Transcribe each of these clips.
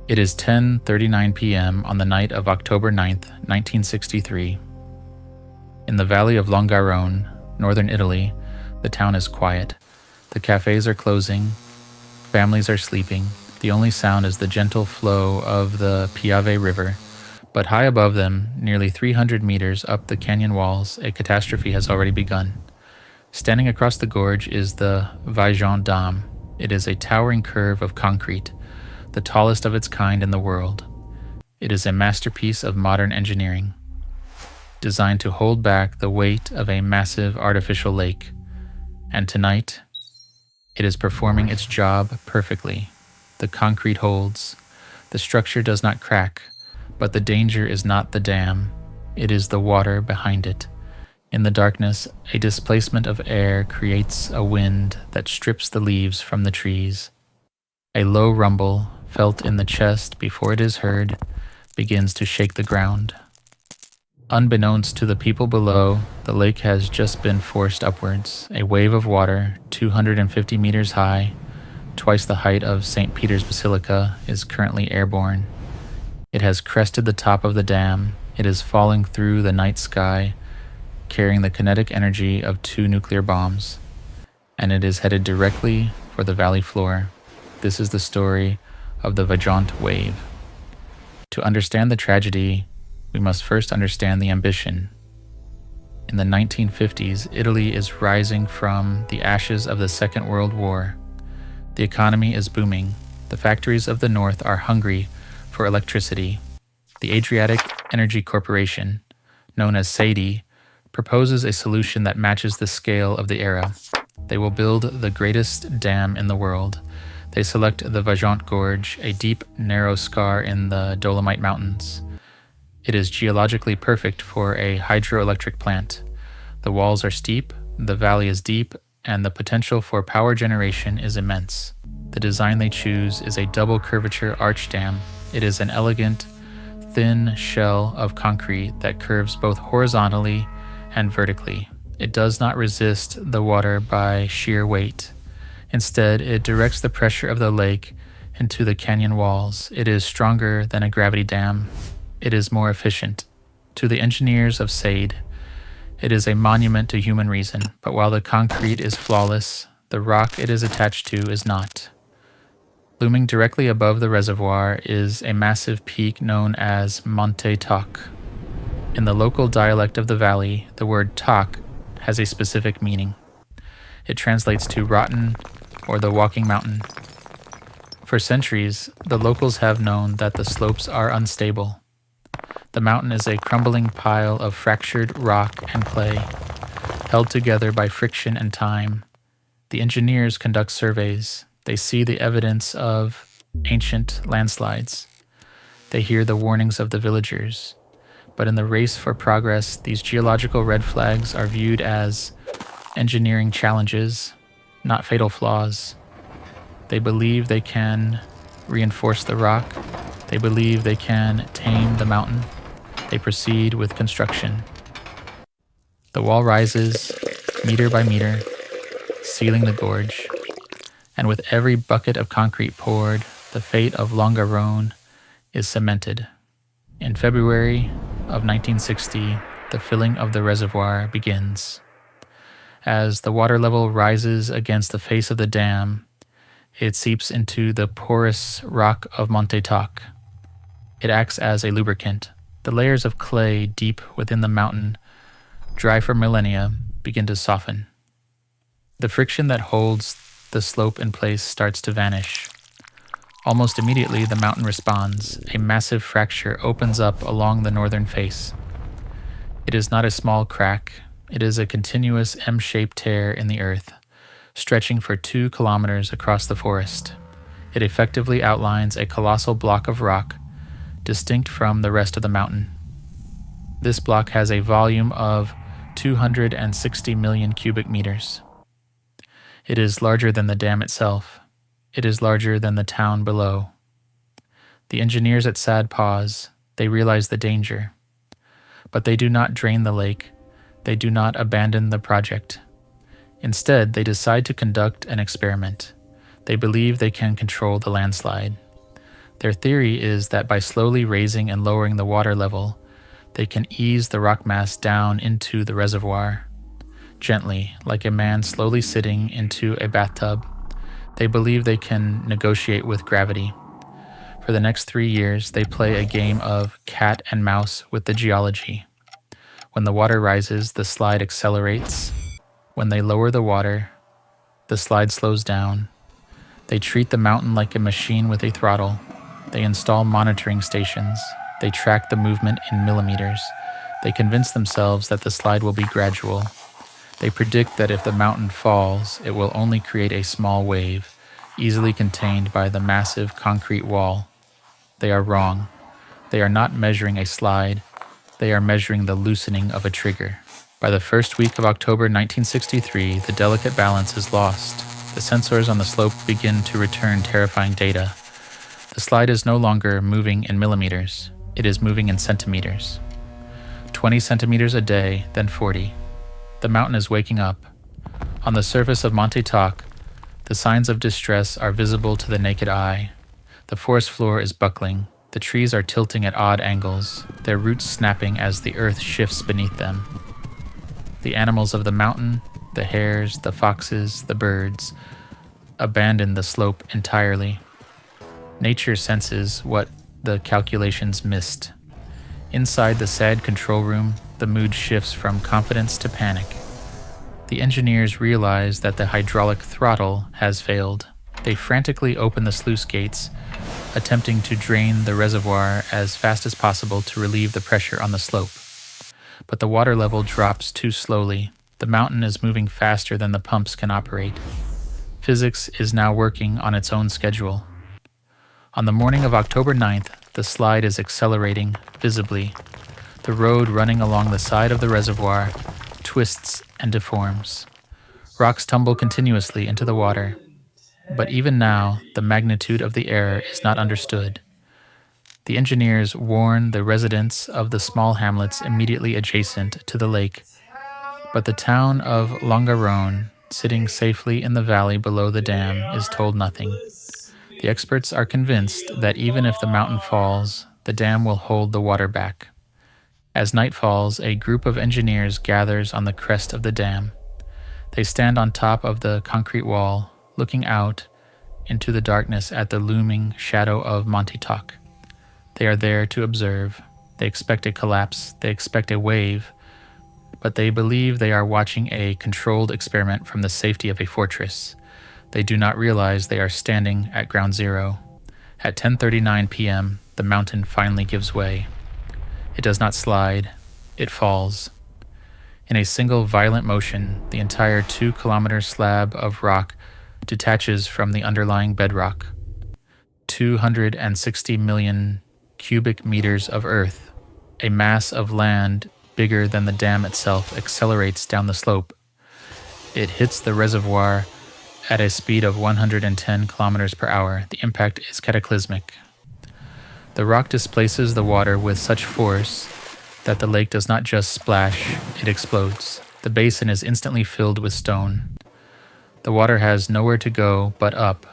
It is 10:39 p.m. on the night of October 9th, 1963. In the valley of Longarone, northern Italy, the town is quiet. The cafes are closing, families are sleeping. The only sound is the gentle flow of the Piave River, but high above them, nearly 300 meters up the canyon walls, a catastrophe has already begun. Standing across the gorge is the Vajont Dam. It is a towering curve of concrete, the tallest of its kind in the world. It is a masterpiece of modern engineering, designed to hold back the weight of a massive artificial lake. And tonight, it is performing its job perfectly. The concrete holds. The structure does not crack, but the danger is not the dam. It is the water behind it. In the darkness, a displacement of air creates a wind that strips the leaves from the trees. A low rumble, felt in the chest before it is heard, begins to shake the ground. Unbeknownst to the people below, the lake has just been forced upwards. A wave of water, 250 meters high, twice the height of St. Peter's Basilica, is currently airborne. It has crested the top of the dam. It is falling through the night sky, carrying the kinetic energy of 2 nuclear bombs, and it is headed directly for the valley floor. This is the story of the Vajont wave. To understand the tragedy, we must first understand the ambition. In the 1950s, Italy is rising from the ashes of the Second World War. The economy is booming. The factories of the north are hungry for electricity. The Adriatic Energy Corporation, known as SADE, proposes a solution that matches the scale of the era. They will build the greatest dam in the world. They select the Vajont Gorge, a deep, narrow scar in the Dolomite Mountains. It is geologically perfect for a hydroelectric plant. The walls are steep, the valley is deep, and the potential for power generation is immense. The design they choose is a double curvature arch dam. It is an elegant, thin shell of concrete that curves both horizontally and vertically. It does not resist the water by sheer weight. Instead, it directs the pressure of the lake into the canyon walls. It is stronger than a gravity dam. It is more efficient. To the engineers of SADE, it is a monument to human reason, but while the concrete is flawless, the rock it is attached to is not. Looming directly above the reservoir is a massive peak known as Monte Toc. In the local dialect of the valley, the word toc has a specific meaning. It translates to rotten or the walking mountain. For centuries, the locals have known that the slopes are unstable. The mountain is a crumbling pile of fractured rock and clay, held together by friction and time. The engineers conduct surveys. They see the evidence of ancient landslides. They hear the warnings of the villagers. But in the race for progress, these geological red flags are viewed as engineering challenges, not fatal flaws. They believe they can reinforce the rock. They believe they can tame the mountain. They proceed with construction. The wall rises, meter by meter, sealing the gorge. And with every bucket of concrete poured, the fate of Longarone is cemented. In February of 1960, the filling of the reservoir begins. As the water level rises against the face of the dam, it seeps into the porous rock of Monte Toc. It acts as a lubricant. The layers of clay deep within the mountain, dry for millennia, begin to soften. The friction that holds the slope in place starts to vanish. Almost immediately, the mountain responds. A massive fracture opens up along the northern face. It is not a small crack. It is a continuous M-shaped tear in the earth, stretching for 2 kilometers across the forest. It effectively outlines a colossal block of rock, distinct from the rest of the mountain. This block has a volume of 260 million cubic meters. It is larger than the dam itself. It is larger than the town below. The engineers at SAD pause. They realize the danger. But they do not drain the lake. They do not abandon the project. Instead, they decide to conduct an experiment. They believe they can control the landslide. Their theory is that by slowly raising and lowering the water level, they can ease the rock mass down into the reservoir. Gently, like a man slowly sitting into a bathtub, they believe they can negotiate with gravity. For the next 3 years, they play a game of cat and mouse with the geology. When the water rises, the slide accelerates. When they lower the water, the slide slows down. They treat the mountain like a machine with a throttle. They install monitoring stations. They track the movement in millimeters. They convince themselves that the slide will be gradual. They predict that if the mountain falls, it will only create a small wave, easily contained by the massive concrete wall. They are wrong. They are not measuring a slide. They are measuring the loosening of a trigger. By the first week of October 1963, the delicate balance is lost. The sensors on the slope begin to return terrifying data. The slide is no longer moving in millimeters. It is moving in centimeters. 20 centimeters a day, then 40. The mountain is waking up. On the surface of Monte Toc, the signs of distress are visible to the naked eye. The forest floor is buckling. The trees are tilting at odd angles, their roots snapping as the earth shifts beneath them. The animals of the mountain, the hares, the foxes, the birds, abandon the slope entirely. Nature senses what the calculations missed. Inside the sad control room, the mood shifts from confidence to panic. The engineers realize that the hydraulic throttle has failed. They frantically open the sluice gates, attempting to drain the reservoir as fast as possible to relieve the pressure on the slope. But the water level drops too slowly. The mountain is moving faster than the pumps can operate. Physics is now working on its own schedule. On the morning of October 9th, the slide is accelerating visibly. The road running along the side of the reservoir twists and deforms. Rocks tumble continuously into the water. But even now, the magnitude of the error is not understood. The engineers warn the residents of the small hamlets immediately adjacent to the lake, but the town of Longarone, sitting safely in the valley below the dam, is told nothing. The experts are convinced that even if the mountain falls, the dam will hold the water back. As night falls, a group of engineers gathers on the crest of the dam. They stand on top of the concrete wall, looking out into the darkness at the looming shadow of Monte Toc. They are there to observe. They expect a collapse. They expect a wave. But they believe they are watching a controlled experiment from the safety of a fortress. They do not realize they are standing at ground zero. At 10:39 p.m., the mountain finally gives way. It does not slide. It falls. In a single violent motion, the entire 2-kilometer slab of rock detaches from the underlying bedrock. 260 million cubic meters of earth, a mass of land bigger than the dam itself, accelerates down the slope. It hits the reservoir at a speed of 110 kilometers per hour. The impact is cataclysmic. The rock displaces the water with such force that the lake does not just splash, it explodes. The basin is instantly filled with stone. The water has nowhere to go but up.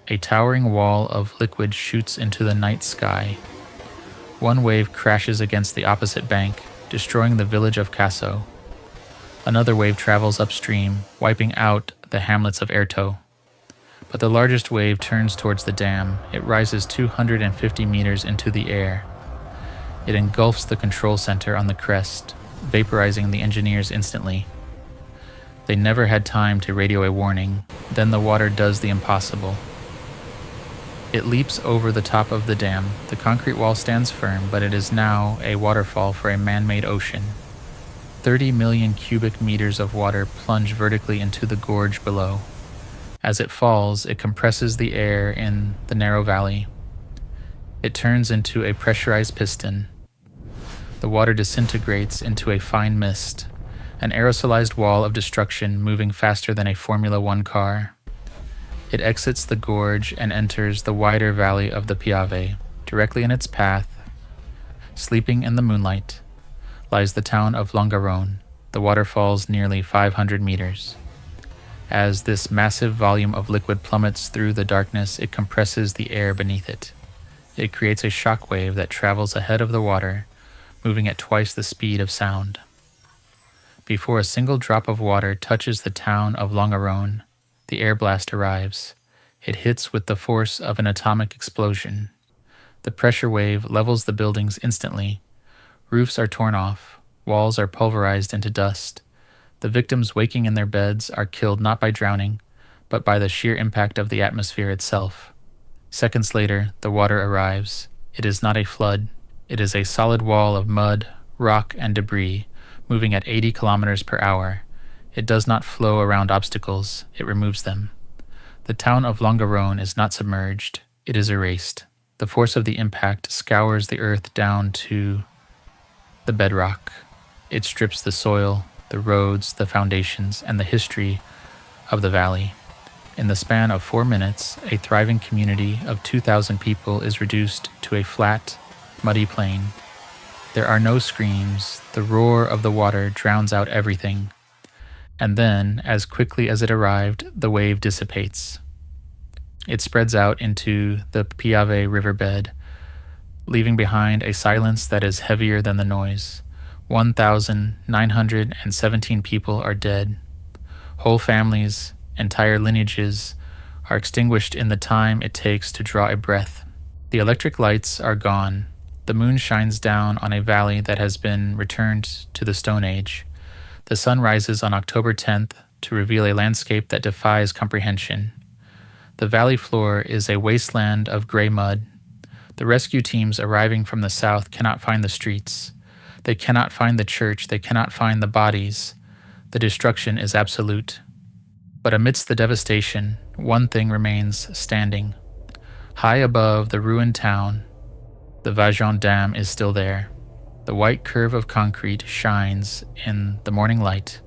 A towering wall of liquid shoots into the night sky. One wave crashes against the opposite bank, destroying the village of Casso. Another wave travels upstream, wiping out the hamlets of Erto. But the largest wave turns towards the dam. It rises 250 meters into the air. It engulfs the control center on the crest, vaporizing the engineers instantly. They never had time to radio a warning. Then the water does the impossible. It leaps over the top of the dam. The concrete wall stands firm, but it is now a waterfall for a man-made ocean. 30 million cubic meters of water plunge vertically into the gorge below. As it falls, it compresses the air in the narrow valley. It turns into a pressurized piston. The water disintegrates into a fine mist, an aerosolized wall of destruction moving faster than a Formula One car. It exits the gorge and enters the wider valley of the Piave. Directly in its path, sleeping in the moonlight, lies the town of Longarone. The water falls nearly 500 meters. As this massive volume of liquid plummets through the darkness, it compresses the air beneath it. It creates a shock wave that travels ahead of the water, moving at twice the speed of sound. Before a single drop of water touches the town of Longarone, the air blast arrives. It hits with the force of an atomic explosion. The pressure wave levels the buildings instantly. Roofs are torn off. Walls are pulverized into dust. The victims waking in their beds are killed not by drowning, but by the sheer impact of the atmosphere itself. Seconds later, the water arrives. It is not a flood. It is a solid wall of mud, rock, and debris, moving at 80 kilometers per hour. It does not flow around obstacles. It removes them. The town of Longarone is not submerged. It is erased. The force of the impact scours the earth down to the bedrock. It strips the soil, the roads, the foundations, and the history of the valley. In the span of 4 minutes, a thriving community of 2,000 people is reduced to a flat, muddy plain. There are no screams. The roar of the water drowns out everything. And then, as quickly as it arrived, the wave dissipates. It spreads out into the Piave riverbed, leaving behind a silence that is heavier than the noise. 1,917 people are dead. Whole families, entire lineages, are extinguished in the time it takes to draw a breath. The electric lights are gone. The moon shines down on a valley that has been returned to the Stone Age. The sun rises on October 10th to reveal a landscape that defies comprehension. The valley floor is a wasteland of gray mud. The rescue teams arriving from the south cannot find the streets. They cannot find the church. They cannot find the bodies. The destruction is absolute. But amidst the devastation, one thing remains standing. High above the ruined town, the Vajont Dam is still there. The white curve of concrete shines in the morning light,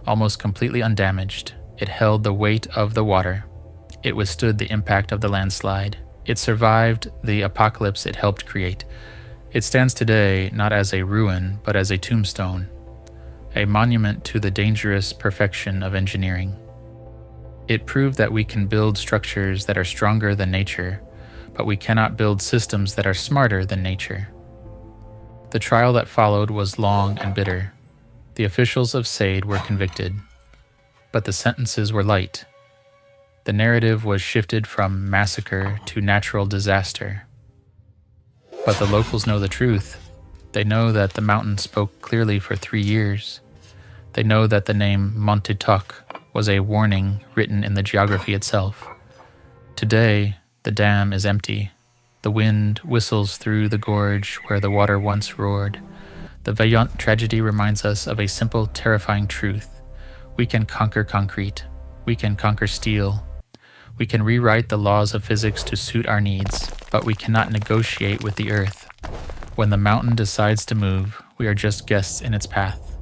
almost completely undamaged. It held the weight of the water. It withstood the impact of the landslide. It survived the apocalypse it helped create. It stands today not as a ruin, but as a tombstone, a monument to the dangerous perfection of engineering. It proved that we can build structures that are stronger than nature, but we cannot build systems that are smarter than nature. The trial that followed was long and bitter. The officials of Sade were convicted, but the sentences were light. The narrative was shifted from massacre to natural disaster. But the locals know the truth. They know that the mountain spoke clearly for 3 years. They know that the name Monte Toc was a warning written in the geography itself. Today, the dam is empty. The wind whistles through the gorge where the water once roared. The Vajont tragedy reminds us of a simple, terrifying truth. We can conquer concrete. We can conquer steel. We can rewrite the laws of physics to suit our needs, but we cannot negotiate with the earth. When the mountain decides to move, we are just guests in its path.